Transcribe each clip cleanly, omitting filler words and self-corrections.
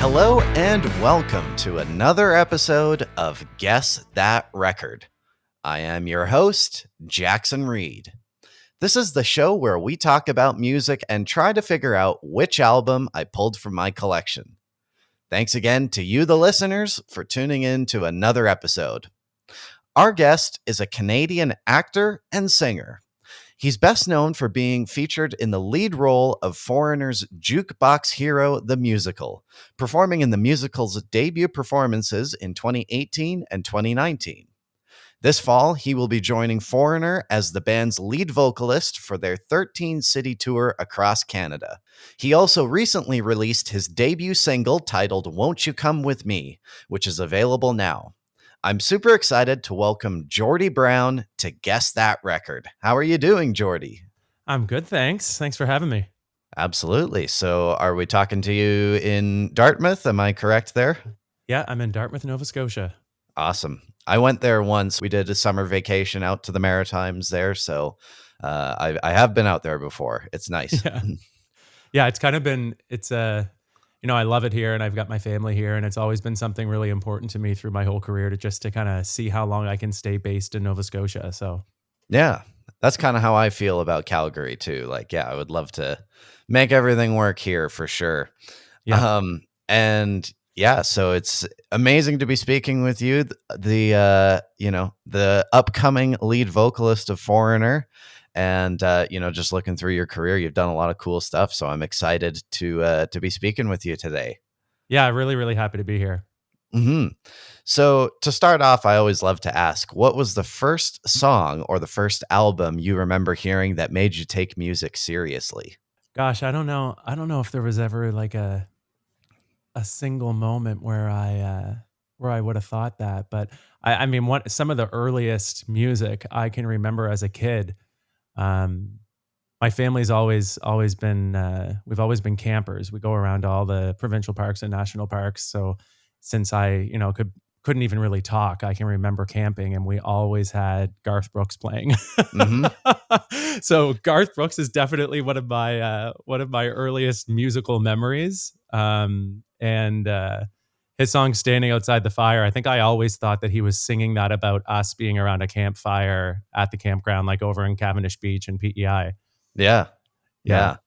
Hello and welcome to another episode of Guess That Record. I am your host, Jackson Reed. This is the show where we talk about music and try to figure out which album I pulled from my collection. Thanks again to you, the listeners, for tuning in to another episode. Our guest is a Canadian actor and singer. He's best known for being featured in the lead role of Foreigner's Jukebox Hero, the musical, performing in the musical's debut performances in 2018 and 2019. This fall, he will be joining Foreigner as the band's lead vocalist for their 13-city tour across Canada. He also recently released his debut single titled Won't You Come With Me, which is available now. I'm super excited to welcome Geordie Brown to Guess That Record. How are you doing, Geordie? I'm good, thanks. Thanks for having me. Absolutely. So are we talking to you in Dartmouth? Am I correct there? Yeah, I'm in Dartmouth, Nova Scotia. Awesome. I went there once. We did a summer vacation out to the Maritimes there. So I have been out there before. It's nice. Yeah, it's kind of been, I love it here and I've got my family here, and it's always been something really important to me through my whole career to kind of see how long I can stay based in Nova Scotia. So yeah, that's kind of how I feel about Calgary too. Like, yeah, I would love to make everything work here for sure. yeah, So it's amazing to be speaking with you, the upcoming lead vocalist of Foreigner. And, just looking through your career, you've done a lot of cool stuff. So I'm excited to be speaking with you today. yeah, really, really happy to be here. Mm-hmm. So to start off, I always love to ask, what was the first song or the first album you remember hearing that made you take music seriously? Gosh, I don't know if there was ever like a single moment where I would have thought that, but I mean, some of the earliest music I can remember as a kid. My family's always been, we've always been campers. We go around to all the provincial parks and national parks. So since I, couldn't even really talk, I can remember camping, and we always had Garth Brooks playing. Mm-hmm. So Garth Brooks is definitely one of my earliest musical memories. His song "Standing Outside the Fire," I think I always thought that he was singing that about us being around a campfire at the campground, like over in Cavendish Beach and PEI. Yeah. Yeah.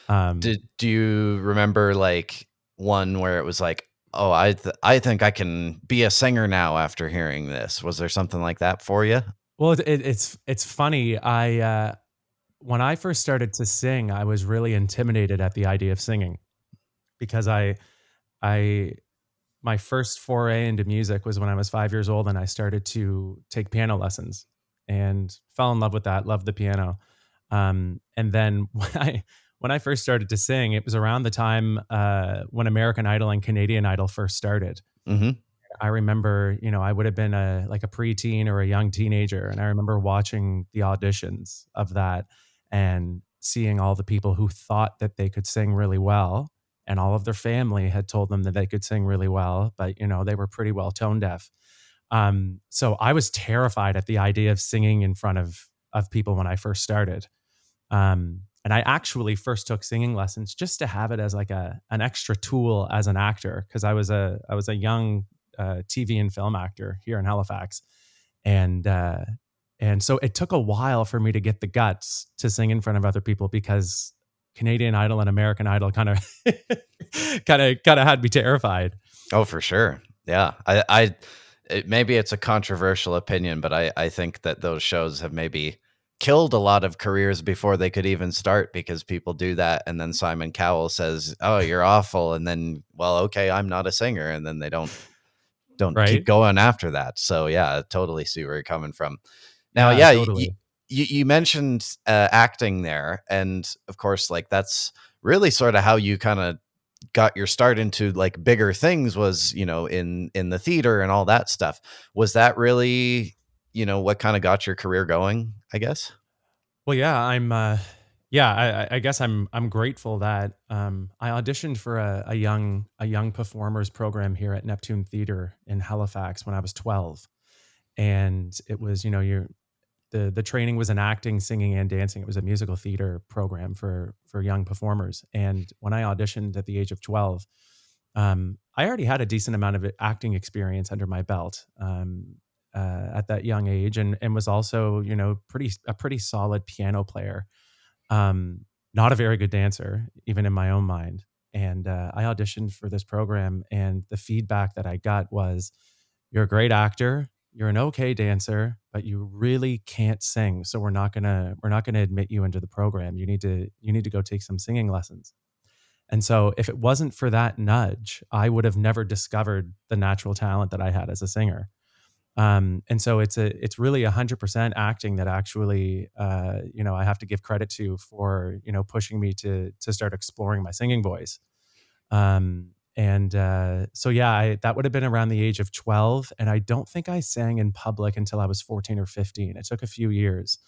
Do you remember like one where it was like, oh, I think I can be a singer now after hearing this? Was there something like that for you? Well, it's funny. When I first started to sing, I was really intimidated at the idea of singing, because my first foray into music was when I was 5 years old, and I started to take piano lessons and fell in love with that, loved the piano. And then when I first started to sing, it was around the time when American Idol and Canadian Idol first started. Mm-hmm. I remember, I would have been a preteen or a young teenager, and I remember watching the auditions of that and seeing all the people who thought that they could sing really well, and all of their family had told them that they could sing really well, but they were pretty well tone deaf. So I was terrified at the idea of singing in front of people when I first started. And I actually first took singing lessons just to have it as like an extra tool as an actor, because I was a young TV and film actor here in Halifax, and so it took a while for me to get the guts to sing in front of other people, because Canadian Idol and American Idol kind of had me terrified. Oh, for sure. Yeah. Maybe it's a controversial opinion, but I think that those shows have maybe killed a lot of careers before they could even start, because people do that. And then Simon Cowell says, oh, you're awful. And then, well, okay, I'm not a singer. And then they don't Right? keep going after that. So yeah, I totally see where you're coming from. Now, Totally. you mentioned acting there. And of course, like that's really sort of how you kind of got your start into like bigger things, was, in the theater and all that stuff. Was that really, what kind of got your career going, I guess? Well, yeah, I guess I'm grateful that I auditioned for a young performers program here at Neptune Theatre in Halifax when I was 12, and it was the training was in acting, singing, and dancing. It was a musical theater program for young performers, and when I auditioned at the age of 12, I already had a decent amount of acting experience under my belt at that young age, and was also, a pretty solid piano player. Um, Not a very good dancer, even in my own mind. And I auditioned for this program, and the feedback that I got was, "You're a great actor. You're an okay dancer, but you really can't sing. So we're not gonna admit you into the program. You need to go take some singing lessons." And so if it wasn't for that nudge, I would have never discovered the natural talent that I had as a singer. And so it's really 100% acting that actually, I have to give credit to for, pushing me to start exploring my singing voice. So yeah, that would have been around the age of 12. And I don't think I sang in public until I was 14 or 15. It took a few years.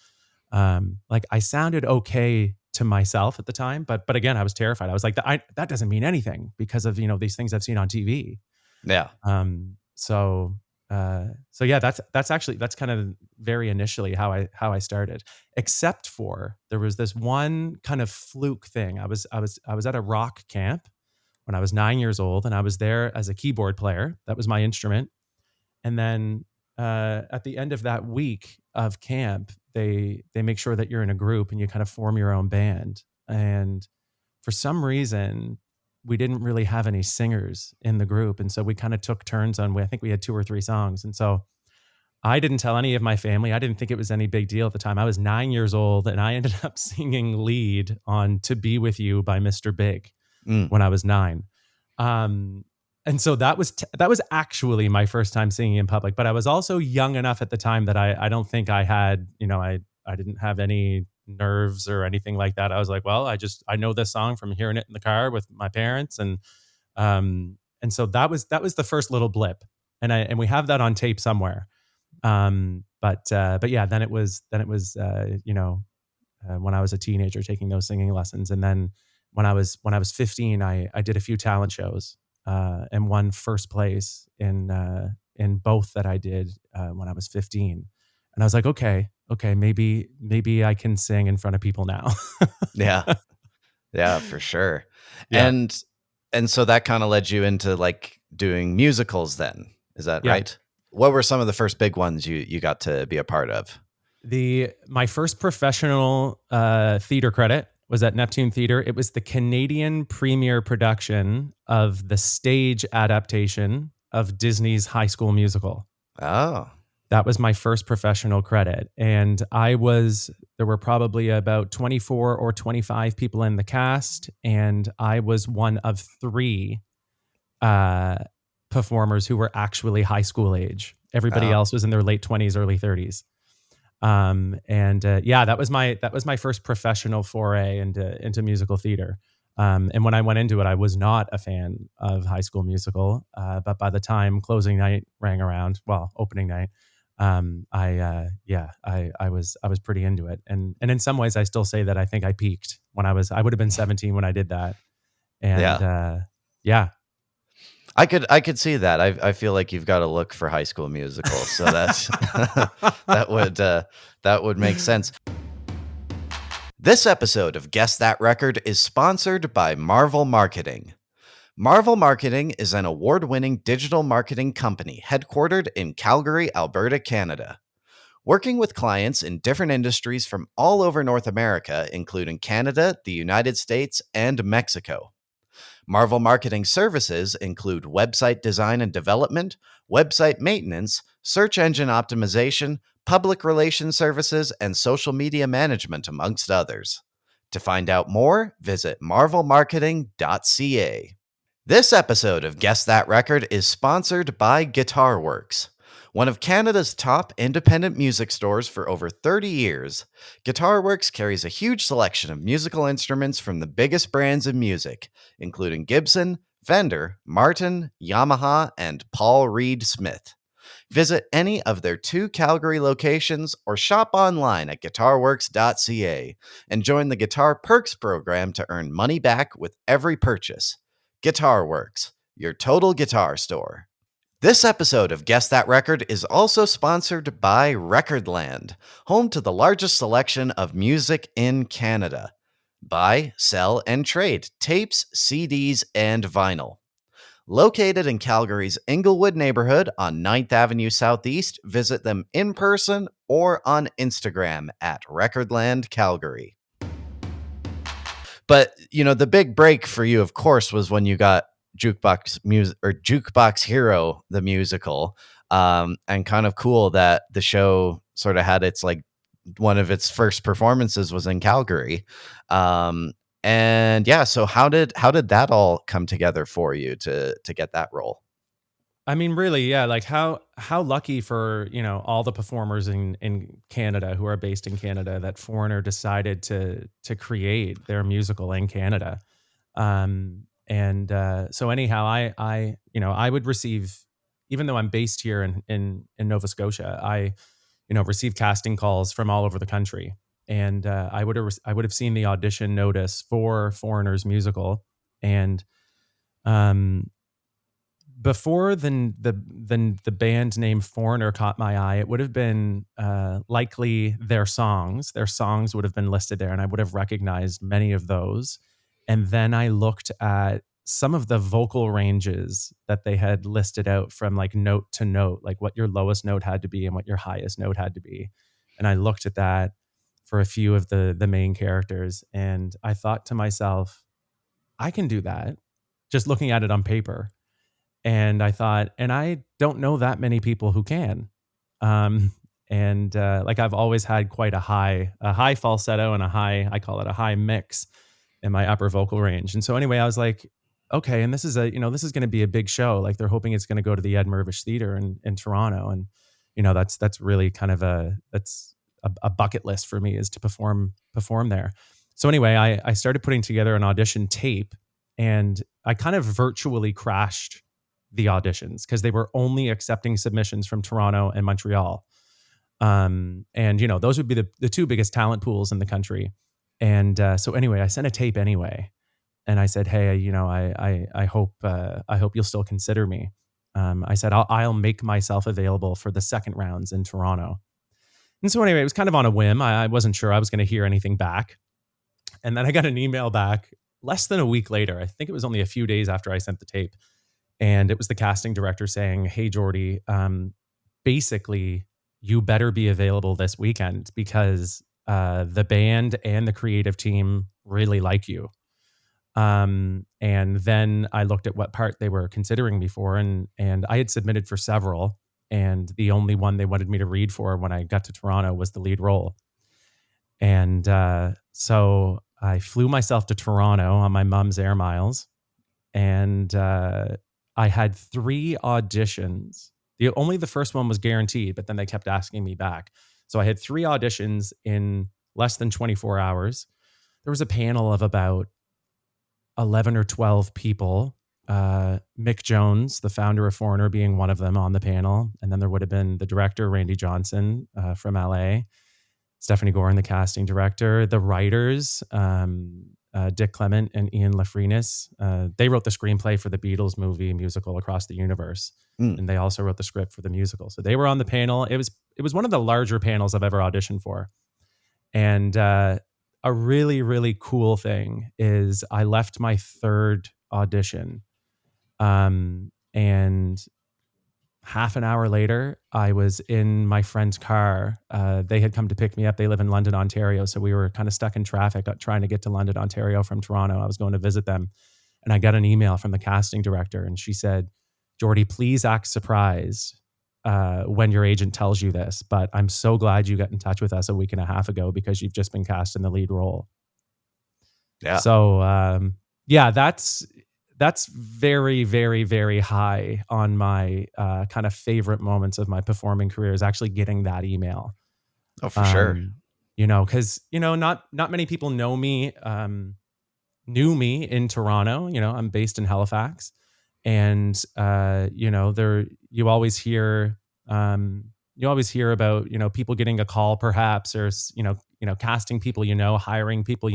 Like I sounded okay to myself at the time, but again, I was terrified. I was like, that doesn't mean anything because of, these things I've seen on TV. Yeah. So yeah, that's kind of very initially how I started. Except for there was this one kind of fluke thing. I was at a rock camp when I was 9 years old, and I was there as a keyboard player. That was my instrument. And then at the end of that week of camp, they make sure that you're in a group and you kind of form your own band. And for some reason, we didn't really have any singers in the group. And so we kind of took turns I think we had 2 or 3 songs. And so I didn't tell any of my family. I didn't think it was any big deal at the time. I was 9 years old, and I ended up singing lead on "To Be With You" by Mr. Big when I was 9. And so that was actually my first time singing in public, but I was also young enough at the time that I don't think I had, I didn't have any nerves or anything like that. I was like, well, I know this song from hearing it in the car with my parents. And so that was the first little blip. And we have that on tape somewhere. But yeah, then it was when I was a teenager taking those singing lessons. And then when I was 15, I did a few talent shows, and won first place in both that I did when I was 15. And I was like, okay, maybe I can sing in front of people now. Yeah. Yeah, for sure. Yeah. And so that kind of led you into like doing musicals then. Is that Yeah. right? What were some of the first big ones you got to be a part of? My first professional theater credit was at Neptune Theatre. It was the Canadian premiere production of the stage adaptation of Disney's High School Musical. Oh. That was my first professional credit. And there were probably about 24 or 25 people in the cast, and I was one of 3 performers who were actually high school age. Everybody else was in their late 20s, early 30s. Yeah, that was my first professional foray into musical theater. And when I went into it, I was not a fan of High School Musical. But by the time closing night rang around, opening night, I was pretty into it. And in some ways I still say that I think I peaked when I would have been 17 when I did that. And yeah. I could see that. I feel like you've got a look for High School Musical, so that's that would make sense. This episode of Guess That Record is sponsored by Marvel Marketing. Marvel Marketing is an award-winning digital marketing company headquartered in Calgary, Alberta, Canada. Working with clients in different industries from all over North America, including Canada, the United States, and Mexico. Marvel Marketing services include website design and development, website maintenance, search engine optimization, public relations services, and social media management, amongst others. To find out more, visit marvelmarketing.ca. This episode of Guess That Record is sponsored by GuitarWorks. One of Canada's top independent music stores for over 30 years, GuitarWorks carries a huge selection of musical instruments from the biggest brands in music, including Gibson, Fender, Martin, Yamaha, and Paul Reed Smith. Visit any of their 2 Calgary locations or shop online at guitarworks.ca and join the Guitar Perks program to earn money back with every purchase. GuitarWorks, your total guitar store. This episode of Guess That Record is also sponsored by Recordland, home to the largest selection of music in Canada. Buy, sell, and trade tapes, CDs, and vinyl. Located in Calgary's Inglewood neighborhood on 9th Avenue Southeast, visit them in person or on Instagram at Recordland Calgary. But, the big break for you, of course, was when you got Jukebox Hero, the musical. And kind of cool that the show sort of had its one of its first performances was in Calgary. And yeah, so how did that all come together for you to get that role? I mean, really, yeah. Like how lucky for all the performers in Canada who are based in Canada that Foreigner decided to create their musical in Canada. So anyhow, I would receive, even though I'm based here in Nova Scotia, I receive casting calls from all over the country, and I would have seen the audition notice for Foreigner's musical, and before the band name Foreigner caught my eye, it would have been likely their songs. Their songs would have been listed there, and I would have recognized many of those. And then I looked at some of the vocal ranges that they had listed out from like note to note, like what your lowest note had to be and what your highest note had to be. And I looked at that for a few of the main characters, and I thought to myself, I can do that just looking at it on paper. And I thought, and I don't know that many people who can. Like I've always had quite a high falsetto and I call it a high mix in my upper vocal range. And so anyway, I was like, okay, and this is going to be a big show. Like they're hoping it's going to go to the Ed Mirvish Theatre in Toronto. And, that's really kind of a bucket list for me, is to perform there. So anyway, I started putting together an audition tape, and I kind of virtually crashed the auditions because they were only accepting submissions from Toronto and Montreal. And those would be the two biggest talent pools in the country. And so anyway, I sent a tape anyway, and I said, hey, I hope you'll still consider me. I said I'll make myself available for the second rounds in Toronto. And so anyway, it was kind of on a whim. I wasn't sure I was going to hear anything back. And then I got an email back less than a week later. I think it was only a few days after I sent the tape. And it was the casting director saying, hey, Geordie, basically, you better be available this weekend because the band and the creative team really like you. And then I looked at what part they were considering me for, and I had submitted for several. And the only one they wanted me to read for when I got to Toronto was the lead role. And so I flew myself to Toronto on my mom's air miles. And I had 3 auditions. Only the first one was guaranteed, but then they kept asking me back. So I had 3 auditions in less than 24 hours. There was a panel of about 11 or 12 people. Mick Jones, the founder of Foreigner, being one of them on the panel. And then there would have been the director, Randy Johnson from LA, Stephanie Gorin, the casting director, the writers, Dick Clement and Ian Lafrenis. They wrote the screenplay for the Beatles movie musical Across the Universe. And they also wrote the script for the musical. So they were on the panel. It was one of the larger panels I've ever auditioned for. And a really, really cool thing is I left my third audition. And half an hour later, I was in my friend's car. They had come to pick me up. They live in London, Ontario. So we were kind of stuck in traffic trying to get to London, Ontario from Toronto. I was going to visit them. And I got an email from the casting director. And she said, Geordie, please act surprised when your agent tells you this. But I'm so glad you got in touch with us a week and a half ago because you've just been cast in the lead role. Yeah. So, that's very, very, very high on my kind of favorite moments of my performing career, is actually getting that email. Oh, for sure. Because, not many people knew me in Toronto. I'm based in Halifax, and, you always hear about, people getting a call perhaps, or, casting people, hiring people,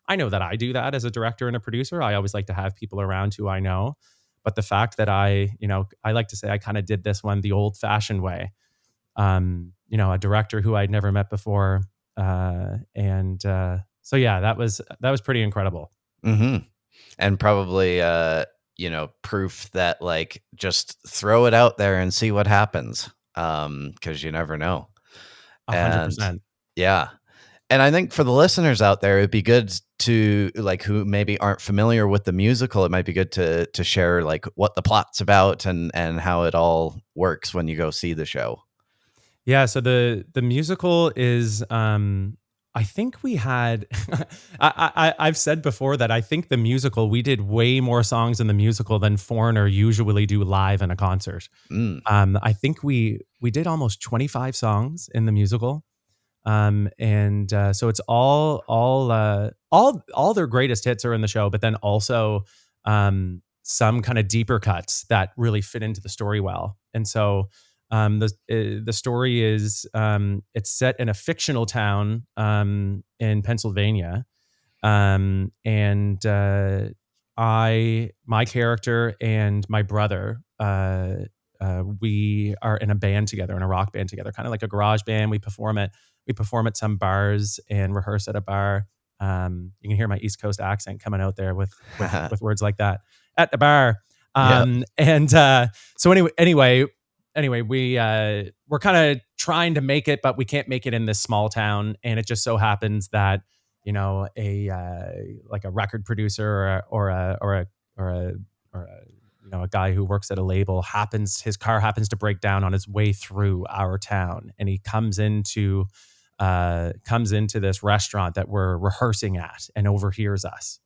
I know that I do that as a director and a producer. I always like to have people around who I know. But the fact that I like to say I kind of did this one the old fashioned way, a director who I'd never met before. So yeah, that was pretty incredible. Mm-hmm. And probably, proof that like just throw it out there and see what happens. Because you never know. And 100%. yeah. And I think for the listeners out there, it'd be good to like who maybe aren't familiar with the musical. It might be good to share like what the plot's about and how it all works when you go see the show. Yeah, so the musical is I think we had I've said before that I think the musical, we did way more songs in the musical than Foreigner usually do live in a concert. Mm. I think we did almost 25 songs in the musical. And so it's all their greatest hits are in the show, but then also some kind of deeper cuts that really fit into the story well. And so the story is it's set in a fictional town in Pennsylvania, and my character and my brother, we are in a band together, in a rock band together, kind of like a garage band. We perform at some bars and rehearse at a bar. You can hear my East Coast accent coming out there with words like that, at the bar. Yeah. So anyway, we're kind of trying to make it, but we can't make it in this small town. And it just so happens that like a record producer or a a guy who works at a label his car happens to break down on his way through our town, and he comes into this restaurant that we're rehearsing at and overhears us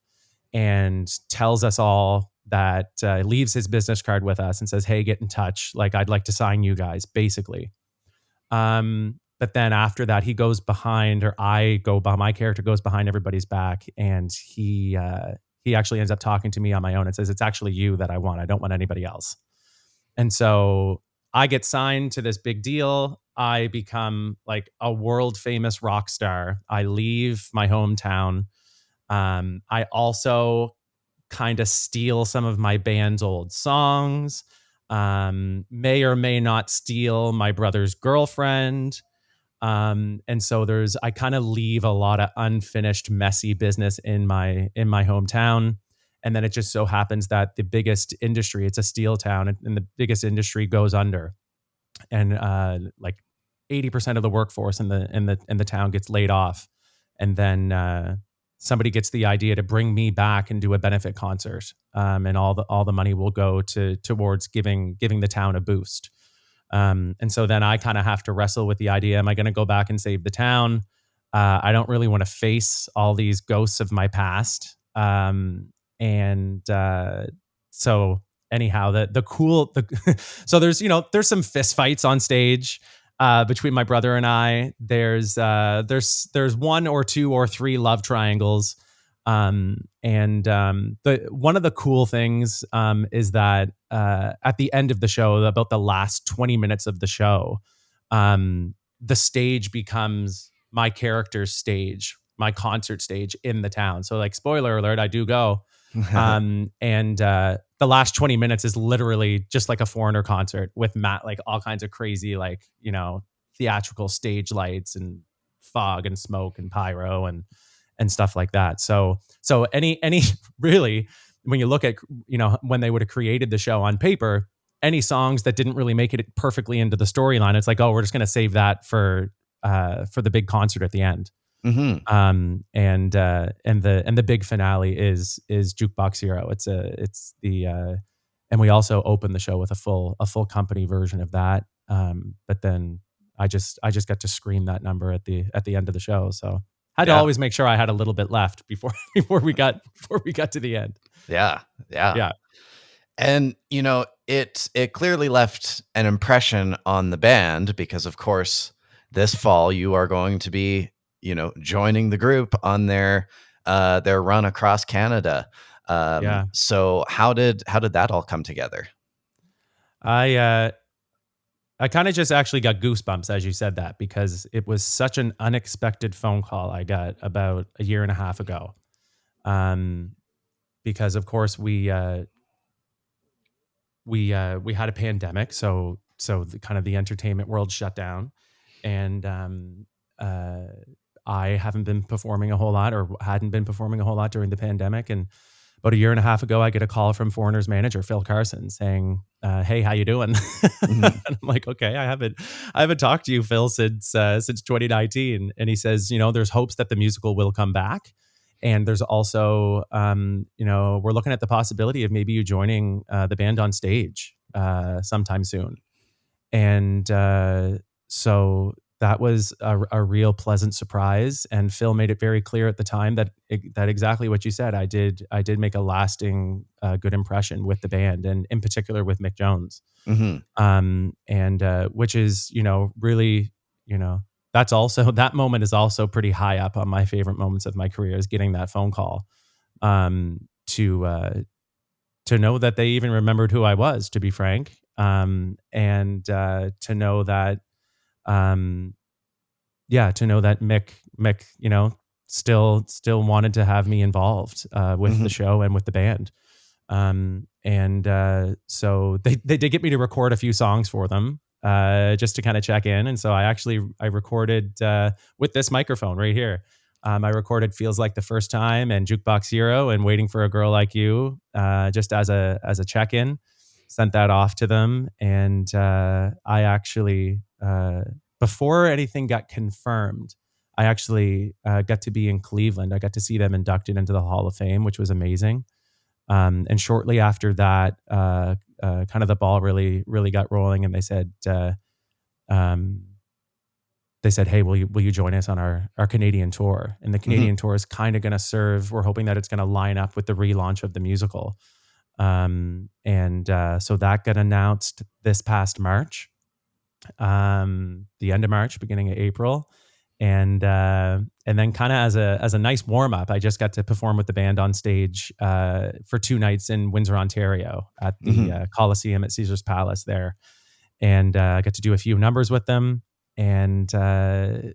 and tells us all that leaves his business card with us and says, "Hey, get in touch. Like, I'd like to sign you guys," basically. But then after that, my character goes behind everybody's back, and he actually ends up talking to me on my own and says, "It's actually you that I want. I don't want anybody else." And so I get signed to this big deal. I become like a world famous rock star. I leave my hometown. I also kind of steal some of my band's old songs, may or may not steal my brother's girlfriend. And so I kind of leave a lot of unfinished, messy business in my hometown. And then it just so happens that the biggest industry, it's a steel town, and the biggest industry goes under. And like 80% of the workforce in the town gets laid off. And then somebody gets the idea to bring me back and do a benefit concert. And all the money will go towards giving the town a boost. And so then I kind of have to wrestle with the idea, am I going to go back and save the town? I don't really want to face all these ghosts of my past. So anyhow, so there's some fist fights on stage between my brother and I. There's one or two or three love triangles. One of the cool things is that at the end of the show, about the last 20 minutes of the show, the stage becomes my character's stage, my concert stage in the town. So, like, spoiler alert, I do go. The last 20 minutes is literally just like a Foreigner concert with like all kinds of crazy, like, theatrical stage lights and fog and smoke and pyro and stuff like that. So any really, when you look at, when they would have created the show on paper, any songs that didn't really make it perfectly into the storyline, it's like, oh, we're just going to save that for the big concert at the end. Mm-hmm. And the big finale is Jukebox Hero. And we also open the show with a full company version of that. But then I just got to scream that number at the end of the show. So I had to always make sure I had a little bit left before we got to the end. Yeah. Yeah. And it clearly left an impression on the band, because of course this fall you are going to be joining the group on their run across Canada. So how did that all come together? I kind of just actually got goosebumps as you said that, because it was such an unexpected phone call I got about a year and a half ago. Because of course we had a pandemic, so the entertainment world shut down, and I haven't been performing a whole lot, or hadn't been performing a whole lot during the pandemic, about a year and a half ago, I get a call from Foreigner's manager, Phil Carson, saying, hey, how you doing? Mhm. And I'm like, okay, I haven't talked to you, Phil, since 2019. And he says, there's hopes that the musical will come back. And there's also, we're looking at the possibility of maybe you joining the band on stage sometime soon. And so that was a real pleasant surprise. And Phil made it very clear at the time that exactly what you said. I did make a lasting good impression with the band, and in particular with Mick Jones. Mhm. And which is, really, that moment is also pretty high up on my favorite moments of my career, is getting that phone call to know that they even remembered who I was, to be frank. And to know that, to know that Mick, still wanted to have me involved with the Mhm. show and with the band. So they did get me to record a few songs for them, just to kind of check in. And so I recorded with this microphone right here. I recorded "Feels Like the First Time" and "Jukebox Hero" and "Waiting for a Girl Like You," just as a check in. Sent that off to them, and I actually, before anything got confirmed, I actually got to be in Cleveland. I got to see them inducted into the Hall of Fame, which was amazing. And shortly after that, kind of the ball really got rolling, and um, they said, "Hey, will you join us on our Canadian tour?" And the Mhm. Canadian tour is kind of going to serve. We're hoping that it's going to line up with the relaunch of the musical. So that got announced this past March, the end of March, beginning of April. And then kind of as a nice warm up, I just got to perform with the band on stage for 2 nights in Windsor, Ontario, at the Mhm. Coliseum at Caesar's Palace there, and I got to do a few numbers with them. And I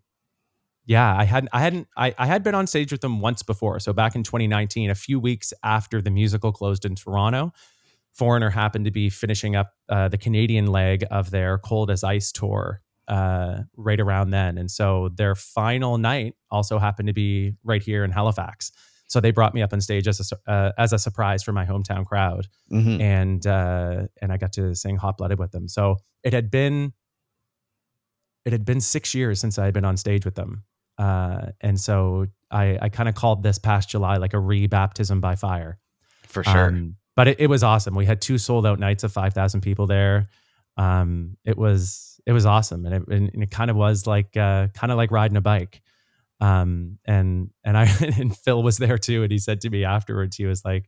had been on stage with them once before. So back in 2019, a few weeks after the musical closed in Toronto, Foreigner happened to be finishing up the Canadian leg of their Cold as Ice tour right around then. And so their final night also happened to be right here in Halifax. So they brought me up on stage as a surprise for my hometown crowd. Mhm. And I got to sing Hot Blooded with them. So it had been 6 years since I had been on stage with them. And so I kind of called this past July like a re-baptism by fire. For sure. But it was awesome. We had 2 sold out nights of 5,000 people there. It was awesome. And it kind of was like, riding a bike. And Phil was there too. And he said to me afterwards, he was like,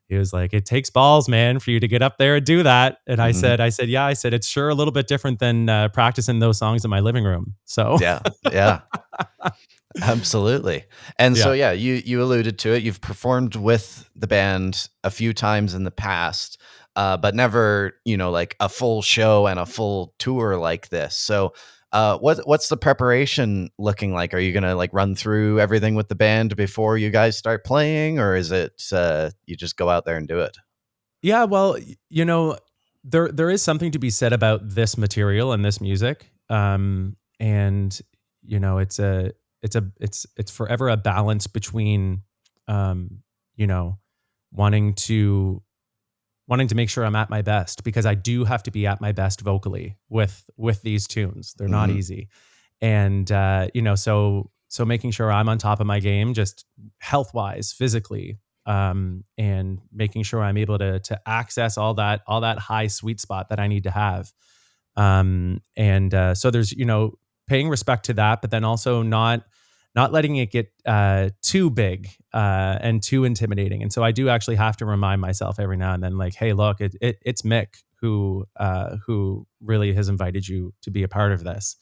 it takes balls, man, for you to get up there and do that. And I Mhm. said, yeah, I said, it's sure a little bit different than practicing those songs in my living room. So Yeah. Yeah. Absolutely. And so yeah. yeah, you alluded to it. You've performed with the band a few times in the past, but never, like a full show and a full tour like this. So what's the preparation looking like? Are you gonna like run through everything with the band before you guys start playing, or is it you just go out there and do it? Yeah, well, there is something to be said about this material and this music. And it's forever a balance between um, you know, wanting to make sure I'm at my best, because I do have to be at my best vocally with these tunes. They're not Mhm. easy. And so making sure I'm on top of my game, just health-wise, physically, and making sure I'm able to access all that high sweet spot that I need to have. So there's, paying respect to that, but then also not letting it get too big and too intimidating. And so I do actually have to remind myself every now and then, like, hey, look, it's Mick who really has invited you to be a part of this.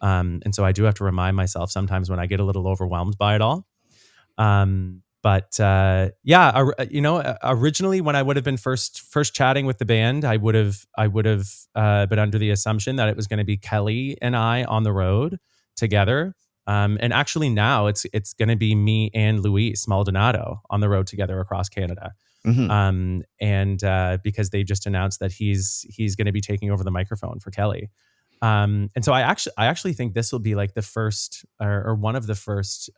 And so I do have to remind myself sometimes when I get a little overwhelmed by it all. Originally when I would have been first chatting with the band, I would have been under the assumption that it was going to be Kelly and I on the road together. And actually now it's going to be me and Luis Maldonado on the road together across Canada. Mhm. And Because they just announced that he's going to be taking over the microphone for Kelly. And so I actually think this will be like the first or one of the first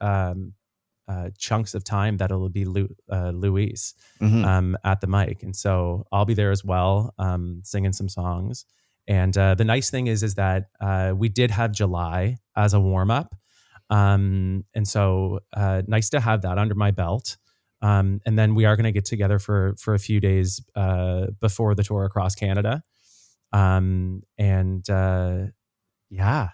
chunks of time that it'll be Luis Mhm. at the mic, and so I'll be there as well, singing some songs. And the nice thing is that we did have July as a warm up, and so nice to have that under my belt. And then we are going to get together for a few days before the tour across Canada. And yeah,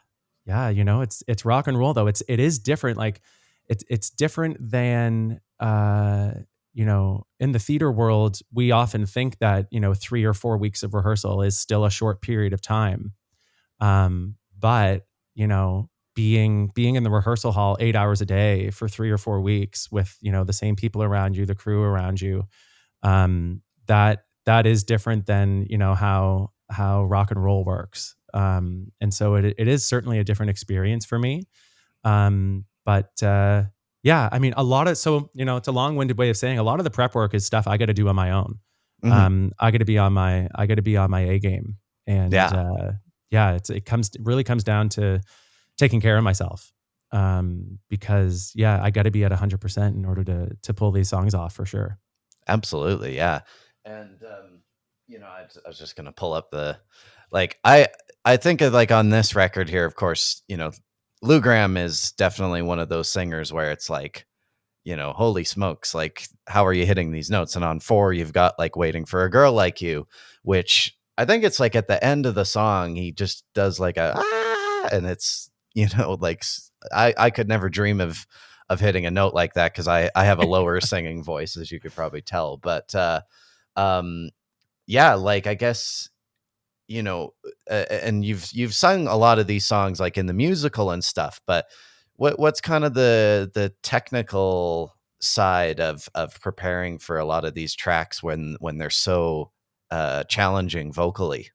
yeah, it's rock and roll though. It is different. Like it's different than in the theater world, we often think that 3 or 4 weeks of rehearsal is still a short period of time. But being in the rehearsal hall 8 hours a day for 3 or 4 weeks with the same people around you, the crew around you, that is different than how rock and roll works. And so it is certainly a different experience for me. But yeah, I mean, it's a long-winded way of saying a lot of the prep work is stuff I got to do on my own. Mhm. I got to be on my A game, and Yeah. yeah, it really comes down to taking care of myself. Because yeah, I got to be at 100% in order to pull these songs off for sure. Absolutely, yeah. And I was just gonna pull up the like I think of like on this record here, of course, Lou Gramm is definitely one of those singers where it's like, holy smokes, like how are you hitting these notes? And on 4, you've got like Waiting for a Girl Like You, which I think it's like at the end of the song, he just does like a and it's like I could never dream of hitting a note like that because I have a lower singing voice, as you could probably tell. But um, yeah, like I guess and you've sung a lot of these songs like in the musical and stuff. But what's kind of the technical side of preparing for a lot of these tracks when they're so challenging vocally?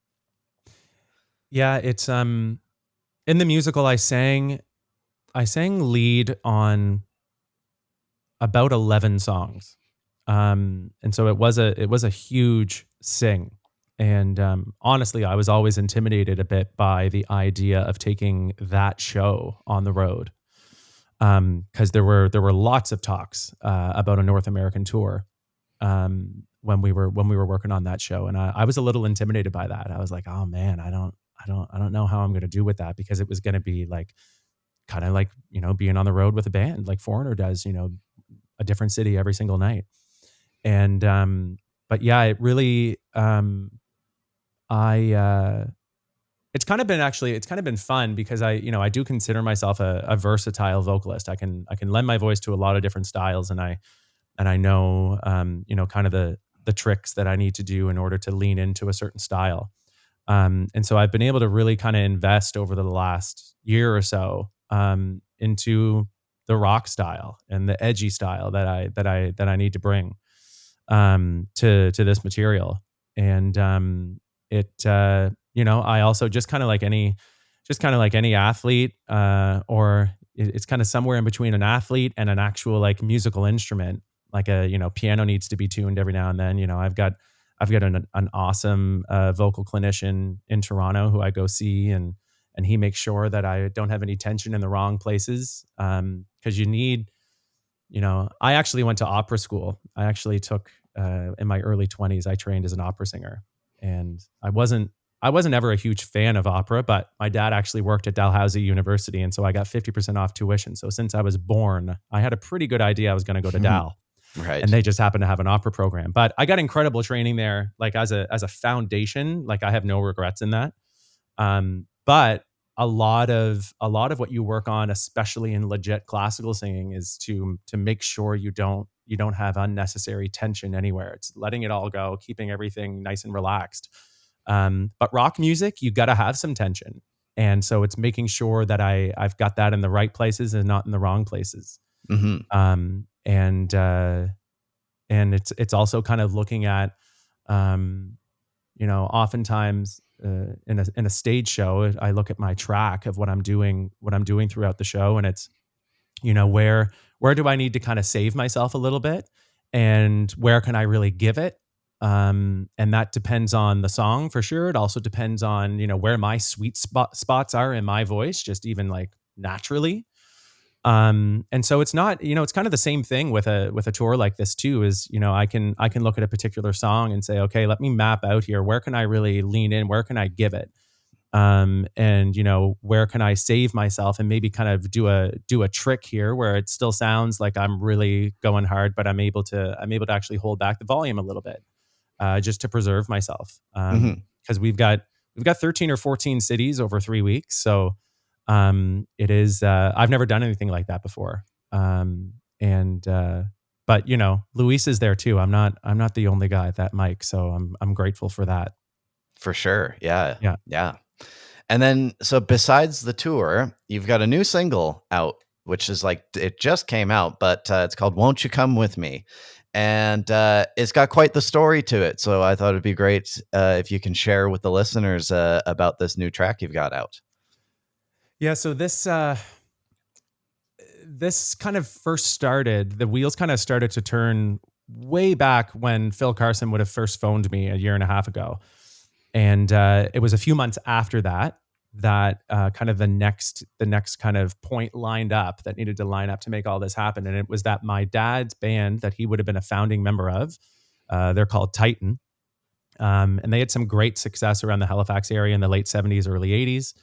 Yeah, it's in the musical I sang lead on about 11 songs. And so it was a huge sing. And honestly, I was always intimidated a bit by the idea of taking that show on the road. Because there were lots of talks about a North American tour when we were working on that show, and I was a little intimidated by that. I was like, oh man, I don't know how I'm going to do with that, because it was going to be like kind of like being on the road with a band like Foreigner does, a different city every single night. And but yeah, it really I it's kind of been fun, because I do consider myself a versatile vocalist. I can lend my voice to a lot of different styles, and I know kind of the tricks that I need to do in order to lean into a certain style. And so I've been able to really kind of invest over the last year or so into the rock style and the edgy style that I need to bring to this material. And I also just kind of like any athlete, or it's kind of somewhere in between an athlete and an actual like musical instrument. Like a piano needs to be tuned every now and then. I've got an awesome vocal clinician in Toronto who I go see, and he makes sure that I don't have any tension in the wrong places. Because you need, I actually went to opera school. I actually took in my early 20s, I trained as an opera singer, and I wasn't ever a huge fan of opera, but my dad actually worked at Dalhousie University, and so I got 50% off tuition. So since I was born, I had a pretty good idea I was going to go to Dal. And Right. they just happened to have an opera program. But I got incredible training there, like as a foundation. Like I have no regrets in that. But a lot of what you work on, especially in legit classical singing, is to make sure you don't have unnecessary tension anywhere. It's letting it all go, keeping everything nice and relaxed. But rock music, you got to have some tension, and so it's making sure that I've got that in the right places and not in the wrong places. Hmm. And it's also kind of looking at, oftentimes in a stage show, I look at my track of what I'm doing throughout the show, and it's where do I need to kind of save myself a little bit, and where can I really give it. And that depends on the song for sure. It also depends on where my sweet spots are in my voice, just even like naturally. And so it's not, it's kind of the same thing with a tour like this too, is, I can look at a particular song and say, okay, let me map out here. Where can I really lean in? Where can I give it? And where can I save myself and maybe kind of do a trick here where it still sounds like I'm really going hard, but I'm able to actually hold back the volume a little bit, just to preserve myself. Because we've got 13 or 14 cities over 3 weeks. So it is, I've never done anything like that before. But Luis is there too. I'm not the only guy at that mic. So I'm grateful for that. For sure. Yeah. Yeah. Yeah. And then, so besides the tour, you've got a new single out, which is like, it just came out, but it's called Won't You Come With Me? And it's got quite the story to it. So I thought it'd be great if you can share with the listeners about this new track you've got out. Yeah. So this kind of first started, the wheels kind of started to turn way back when Phil Carson would have first phoned me a year and a half ago. And it was a few months after that kind of the next kind of point lined up that needed to line up to make all this happen. And it was that my dad's band that he would have been a founding member of, they're called Titan. And they had some great success around the Halifax area in the late 70s, early 80s.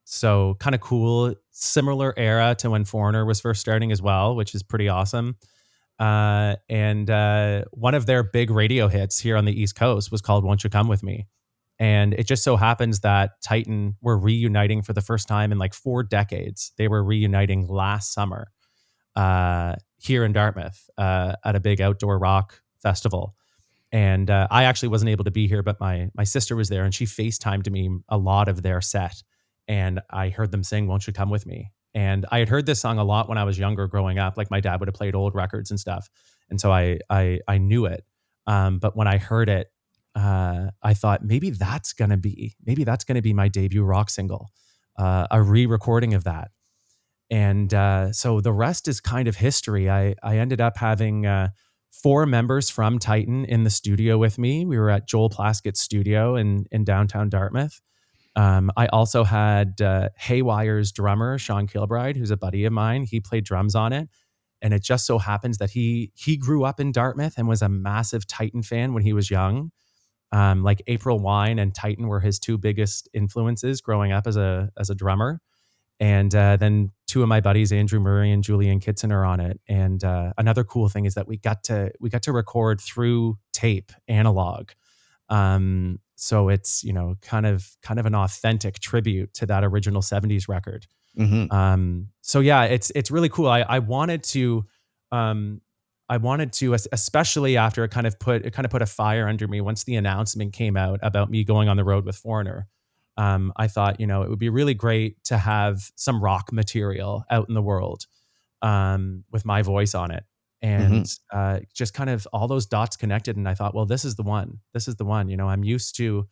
So kind of cool, similar era to when Foreigner was first starting as well, which is pretty awesome. And one of their big radio hits here on the East Coast was called Won't You Come With Me? And it just so happens that Titan were reuniting for the first time in like 4 decades. They were reuniting last summer here in Dartmouth at a big outdoor rock festival. And I actually wasn't able to be here, but my sister was there and she FaceTimed me a lot of their set. And I heard them sing Won't You Come With Me? And I had heard this song a lot when I was younger growing up. Like my dad would have played old records and stuff. And so I knew it. But when I heard it, I thought maybe that's going to be my debut rock single, a re-recording of that. And so the rest is kind of history. I ended up having 4 members from Titan in the studio with me. We were at Joel Plaskett's studio in downtown Dartmouth. I also had Haywire's drummer, Sean Kilbride, who's a buddy of mine. He played drums on it. And it just so happens that he grew up in Dartmouth and was a massive Titan fan when he was young. Like April Wine and Titan were his 2 biggest influences growing up as a drummer. And then 2 of my buddies, Andrew Murray and Julian Kitson, are on it. And another cool thing is that we got to record through tape, analog. So it's, kind of an authentic tribute to that original 70s record. Mm-hmm. So yeah, it's really cool. I wanted to, especially after it kind of put a fire under me once the announcement came out about me going on the road with Foreigner. I thought, it would be really great to have some rock material out in the world, with my voice on it. And just kind of all those dots connected. And I thought, well, this is the one. I'm used to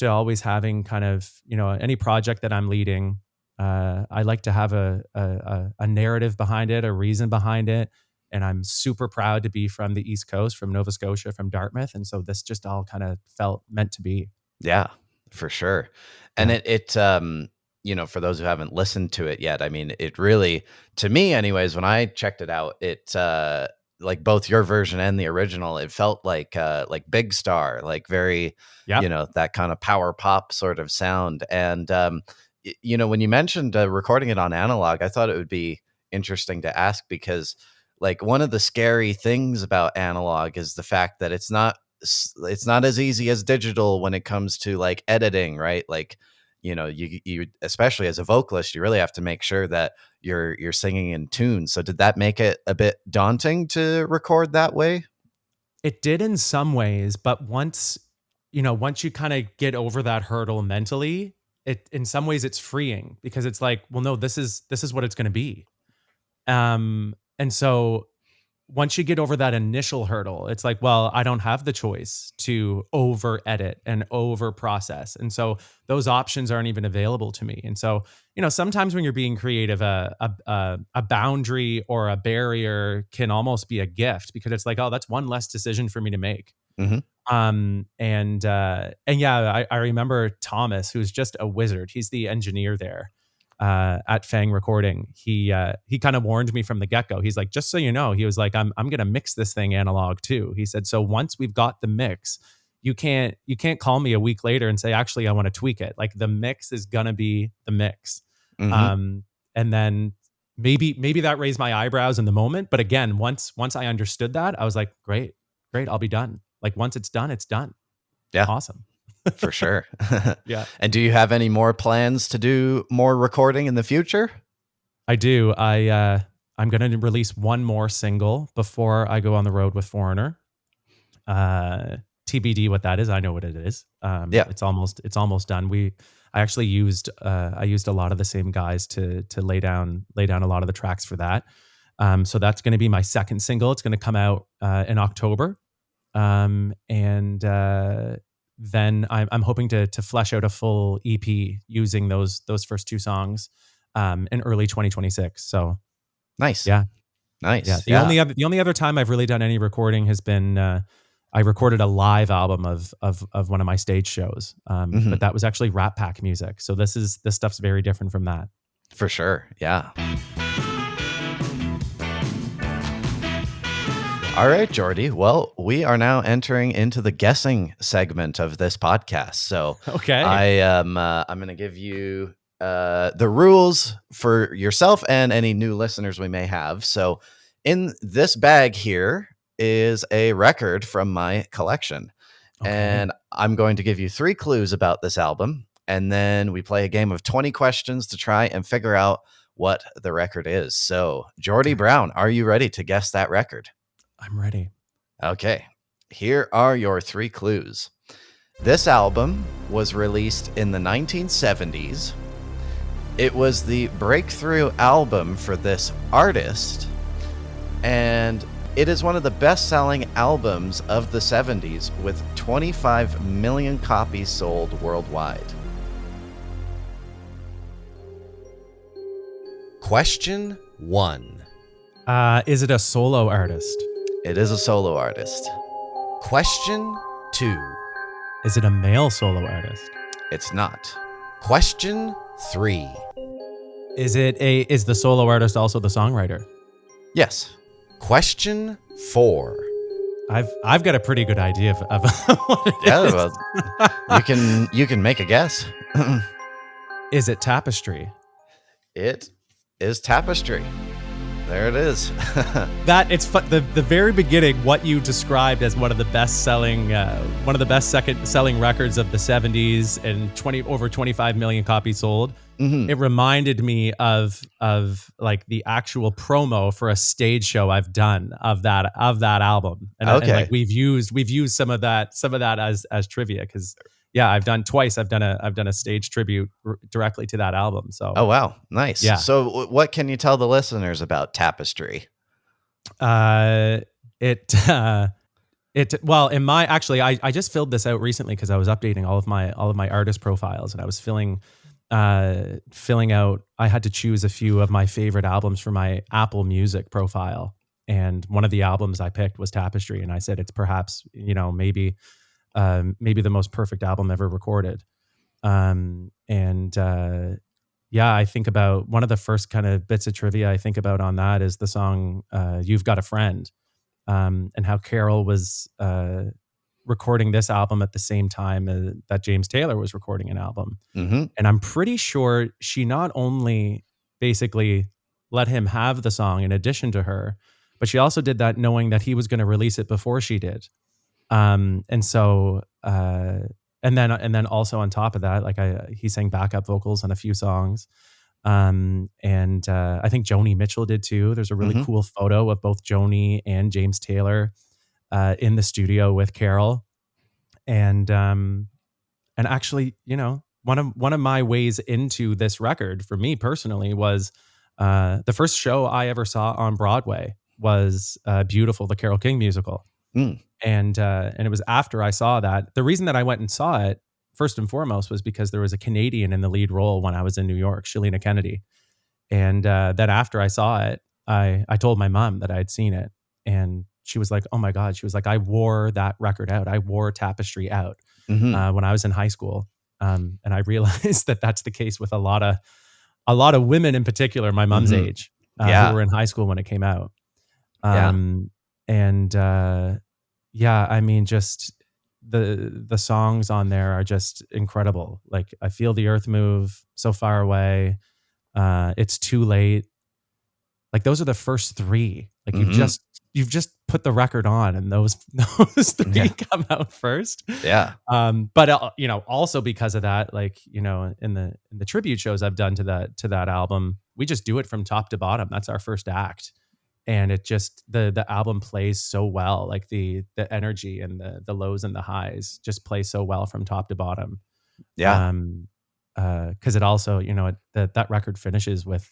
always having kind of, any project that I'm leading. I like to have a narrative behind it, a reason behind it. And I'm super proud to be from the East Coast, from Nova Scotia, from Dartmouth. And so this just all kind of felt meant to be. Yeah, for sure. And it for those who haven't listened to it yet, I mean, it really, to me anyways, when I checked it out, it like both your version and the original, it felt like Big Star, like very, that kind of power pop sort of sound. And, when you mentioned recording it on analog, I thought it would be interesting to ask because like one of the scary things about analog is the fact that it's not as easy as digital when it comes to like editing, right? Like, you especially as a vocalist, you really have to make sure that you're singing in tune. So did that make it a bit daunting to record that way? It did in some ways, but once you kind of get over that hurdle mentally, in some ways it's freeing because it's like, well, no, this is what it's going to be. And so once you get over that initial hurdle, it's like, well, I don't have the choice to over edit and over process. And so those options aren't even available to me. And so, sometimes when you're being creative, a boundary or a barrier can almost be a gift because it's like, oh, that's one less decision for me to make. Mm-hmm. And yeah, I remember Thomas, who's just a wizard. He's the engineer there. at Fang Recording, he kind of warned me from the get-go. He's like, just so you know, he was like, I'm going to mix this thing analog too. He said, so once we've got the mix, you can't call me a week later and say, actually, I want to tweak it. Like the mix is going to be the mix. And then maybe that raised my eyebrows in the moment. But again, once I understood that, I was like, great, I'll be done. Like once it's done, it's done. Yeah. Awesome. For sure. Yeah. And do you have any more plans to do more recording in the future? I do. I'm going to release one more single before I go on the road with Foreigner. TBD what that is. I know what it is. It's almost done. I actually used a lot of the same guys to lay down a lot of the tracks for that. So that's going to be my second single. It's going to come out in October. Then I'm hoping to flesh out a full EP using those first two songs in early 2026. So nice. Yeah. Nice. Yeah. The only other time I've really done any recording has been I recorded a live album of one of my stage shows. But that was actually Rat Pack music. So this stuff's very different from that. For sure. Yeah. All right, Geordie. Well, we are now entering into the guessing segment of this podcast. So okay, I'm going to give you the rules for yourself and any new listeners we may have. So in this bag here is a record from my collection. Okay. And I'm going to give you 3 clues about this album. And then we play a game of 20 questions to try and figure out what the record is. So Geordie Brown, are you ready to guess that record? I'm ready. Okay, here are your 3 clues. This album was released in the 1970s. It was the breakthrough album for this artist, and it is one of the best-selling albums of the 70s with 25 million copies sold worldwide. Question 1. Is it a solo artist? It is a solo artist. Question 2. Is it a male solo artist? It's not. Question 3. Is the solo artist also the songwriter? Yes. Question 4. I've got a pretty good idea of what it is. Well, you can make a guess. Is it Tapestry? It is Tapestry. There it is. The very beginning, what you described as one of the best selling second selling records of the 70s and over 25 million copies sold. Mm-hmm. It reminded me of like the actual promo for a stage show I've done of that album. And, okay. And like we've used some of that as trivia because I've done a stage tribute directly to that album. So oh wow, nice. Yeah. So what can you tell the listeners about Tapestry? I just filled this out recently because I was updating all of my artist profiles and I was filling out. I had to choose a few of my favorite albums for my Apple Music profile, and one of the albums I picked was Tapestry, and I said it's perhaps maybe the most perfect album ever recorded. I think about one of the first kind of bits of trivia I think about on that is the song You've Got a Friend, and how Carol was recording this album at the same time that James Taylor was recording an album. Mm-hmm. And I'm pretty sure she not only basically let him have the song in addition to her, but she also did that knowing that he was going to release it before she did. And then also on top of that, he sang backup vocals on a few songs. I think Joni Mitchell did too. There's a really cool photo of both Joni and James Taylor in the studio with Carol. And actually, one of my ways into this record for me personally was the first show I ever saw on Broadway was Beautiful, the Carole King musical. Mm. And it was after I saw that. The reason that I went and saw it, first and foremost, was because there was a Canadian in the lead role when I was in New York, Shalina Kennedy. And then after I saw it, I told my mom that I had seen it. And she was like, oh my God. She was like, I wore that record out. I wore Tapestry out when I was in high school. And I realized that that's the case with a lot a lot of women in particular, my mom's age, who were in high school when it came out. And yeah, I mean, just the songs on there are just incredible. Like I Feel the Earth Move, So Far Away, It's Too Late. Like those are the first three. Like you've just put the record on, and those three come out first. Yeah. But you know, also because of that, like, you know, in the tribute shows I've done to that album, we just do it from top to bottom. That's our first act. And it just, the album plays so well. Like the energy and the lows and the highs just play so well from top to bottom. Yeah. Cause it also, you know, that record finishes with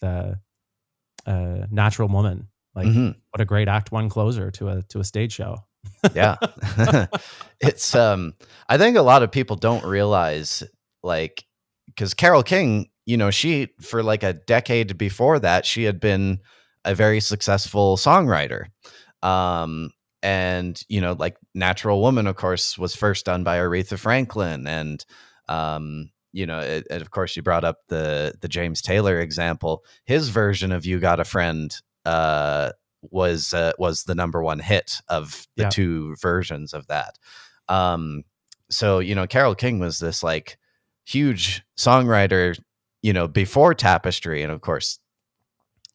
Natural Woman. Like what a great act one closer to a stage show. Yeah. It's I think a lot of people don't realize, like, because Carole King, you know, she, for like a decade before that, she had been a very successful songwriter. And, you know, like Natural Woman, of course, was first done by Aretha Franklin. And, you know, and of course, you brought up the James Taylor example. His version of You Got a Friend was the number one hit of the two versions of that. So, you know, Carole King was this like huge songwriter, you know, before Tapestry. And of course,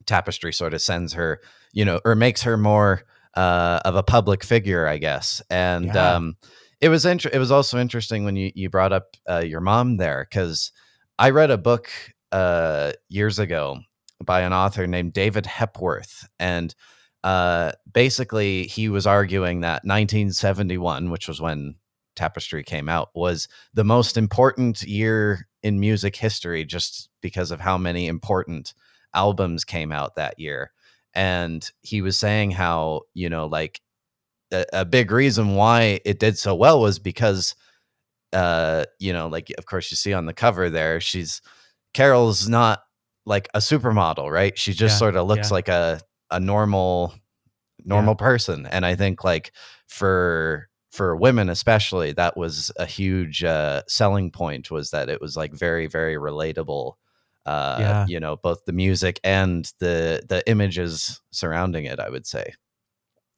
Tapestry sort of sends her, you know, or makes her more of a public figure, I guess. And it was also interesting when you brought up your mom there, because I read a book years ago by an author named David Hepworth, and basically he was arguing that 1971, which was when Tapestry came out, was the most important year in music history, just because of how many important albums came out that year. And he was saying how, you know, like a big reason why it did so well was because you know, like, of course you see on the cover there, Carol's not like a supermodel, right? She just sort of looks like a normal person. And I think like for women especially, that was a huge selling point, was that it was like very, very relatable. You know, both the music and the images surrounding it, I would say.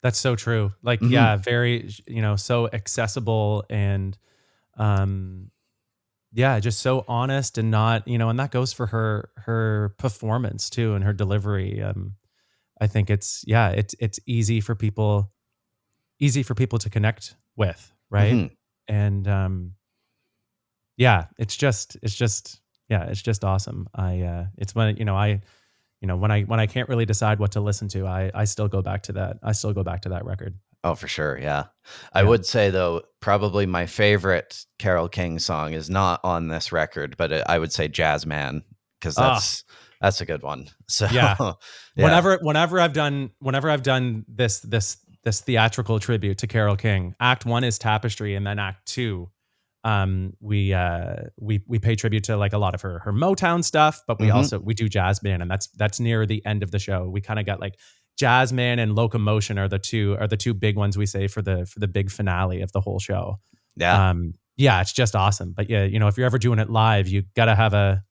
That's so true. Like, very, you know, so accessible and, just so honest, and not, you know, and that goes for her performance too, and her delivery. I think it's easy for people to connect with. Right. And, it's just awesome. It's when, you know, when I can't really decide what to listen to, I still go back to that. I still go back to that record. Oh, for sure. Yeah. I would say though, probably my favorite Carole King song is not on this record, but I would say Jazz Man, because that's a good one. So whenever I've done this theatrical tribute to Carole King, Act 1 is Tapestry, and then Act 2, we pay tribute to like a lot of her Motown stuff, but we do Jazz Man, and that's near the end of the show. We kind of got like Jazz Man and Locomotion are the two big ones we say for the big finale of the whole show. It's just awesome. But yeah, you know, if you're ever doing it live, you gotta have a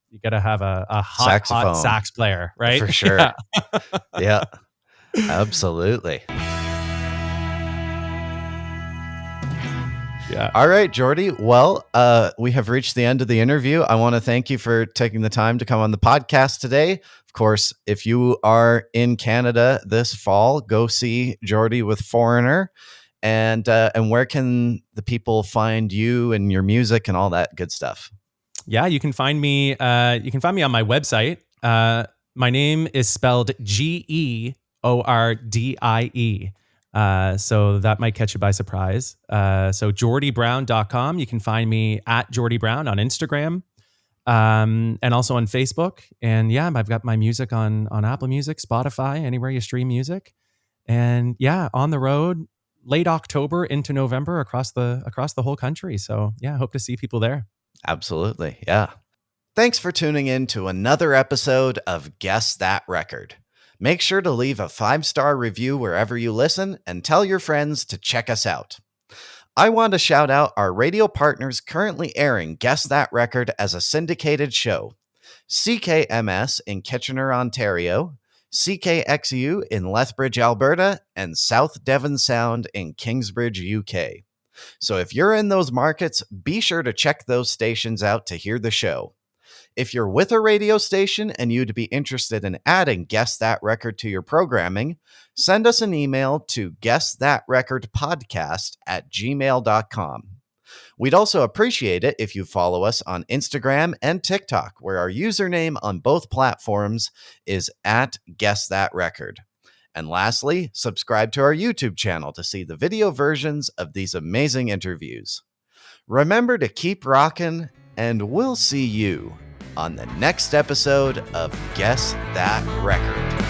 hot sax player, right? For sure. Yeah, absolutely. Yeah. All right, Geordie. Well, we have reached the end of the interview. I want to thank you for taking the time to come on the podcast today. Of course, if you are in Canada this fall, go see Geordie with Foreigner. And where can the people find you and your music and all that good stuff? Yeah, you can find me. You can find me on my website. My name is spelled Geordie. So that might catch you by surprise. So JeordieBrown.com. You can find me at Geordie Brown on Instagram, and also on Facebook. And I've got my music on Apple Music, Spotify, anywhere you stream music. And on the road late October into November across the whole country. So hope to see people there. Absolutely. Yeah. Thanks for tuning in to another episode of Guess That Record. Make sure to leave a 5-star review wherever you listen, and tell your friends to check us out. I want to shout out our radio partners currently airing Guess That Record as a syndicated show. CKMS in Kitchener, Ontario, CKXU in Lethbridge, Alberta, and South Devon Sound in Kingsbridge, UK. So if you're in those markets, be sure to check those stations out to hear the show. If you're with a radio station and you'd be interested in adding Guess That Record to your programming, send us an email to guessthatrecordpodcast@gmail.com. We'd also appreciate it if you follow us on Instagram and TikTok, where our username on both platforms is @GuessThatRecord. And lastly, subscribe to our YouTube channel to see the video versions of these amazing interviews. Remember to keep rocking, and we'll see you on the next episode of Guess That Record.